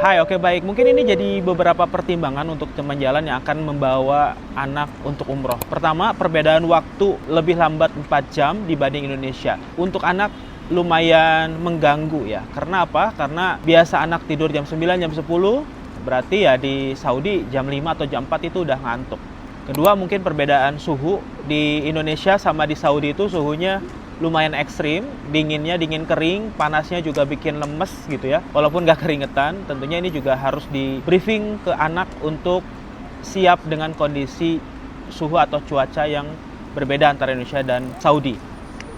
Hai, oke baik. Mungkin ini jadi beberapa pertimbangan untuk teman jalan yang akan membawa anak untuk umroh. Pertama, perbedaan waktu lebih lambat 4 jam dibanding Indonesia. Untuk anak lumayan mengganggu ya. Karena apa? Karena biasa anak tidur jam 9, jam 10, berarti ya di Saudi jam 5 atau jam 4 itu udah ngantuk. Kedua, mungkin perbedaan suhu. Di Indonesia sama di Saudi itu suhunya lumayan ekstrim, dinginnya dingin kering, panasnya juga bikin lemes gitu ya. Walaupun nggak keringetan, tentunya ini juga harus di briefing ke anak untuk siap dengan kondisi suhu atau cuaca yang berbeda antara Indonesia dan Saudi.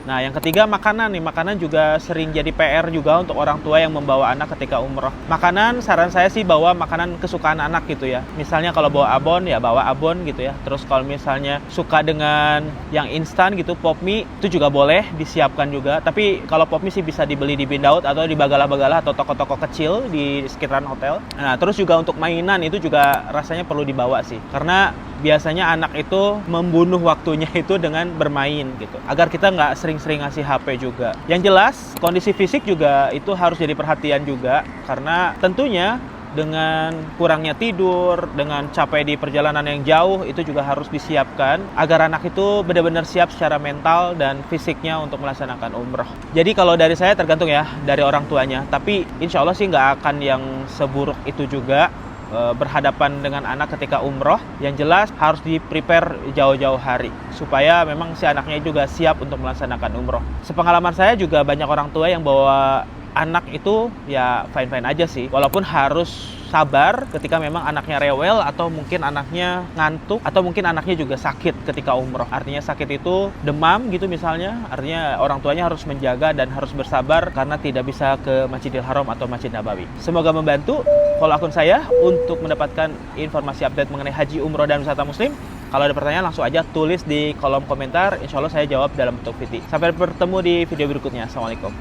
Nah, yang ketiga makanan nih. Makanan juga sering jadi PR juga untuk orang tua yang membawa anak ketika umroh. Makanan, saran saya sih bawa makanan kesukaan anak gitu ya. Misalnya kalau bawa abon, ya bawa abon gitu ya. Terus kalau misalnya suka dengan yang instan gitu, pop mie, itu juga boleh disiapkan juga. Tapi kalau pop mie sih bisa dibeli di Bin Daud atau di Bagalah-Bagalah atau toko-toko kecil di sekitaran hotel. Nah, terus juga untuk mainan itu juga rasanya perlu dibawa sih. Karena biasanya anak itu membunuh waktunya itu dengan bermain gitu. Agar kita nggak sering-sering ngasih HP juga. Yang jelas, kondisi fisik juga itu harus jadi perhatian juga. Karena tentunya dengan kurangnya tidur, dengan capek di perjalanan yang jauh, itu juga harus disiapkan agar anak itu benar-benar siap secara mental dan fisiknya untuk melaksanakan umroh. Jadi kalau dari saya tergantung ya, dari orang tuanya. Tapi insya Allah sih nggak akan yang seburuk itu juga. Berhadapan dengan anak ketika umroh, yang jelas harus di-prepare jauh-jauh hari supaya memang si anaknya juga siap untuk melaksanakan umroh. Sepengalaman saya juga banyak orang tua yang bawa anak itu ya fine-fine aja sih, walaupun harus sabar ketika memang anaknya rewel atau mungkin anaknya ngantuk atau mungkin anaknya juga sakit ketika umroh. Artinya sakit itu demam gitu misalnya, artinya orang tuanya harus menjaga dan harus bersabar karena tidak bisa ke Masjidil Haram atau Masjid Nabawi. Semoga membantu. Follow akun saya untuk mendapatkan informasi update mengenai haji, umroh, dan wisata muslim. Kalau ada pertanyaan langsung aja tulis di kolom komentar. Insya Allah saya jawab dalam bentuk video. Sampai bertemu di video berikutnya. Assalamualaikum.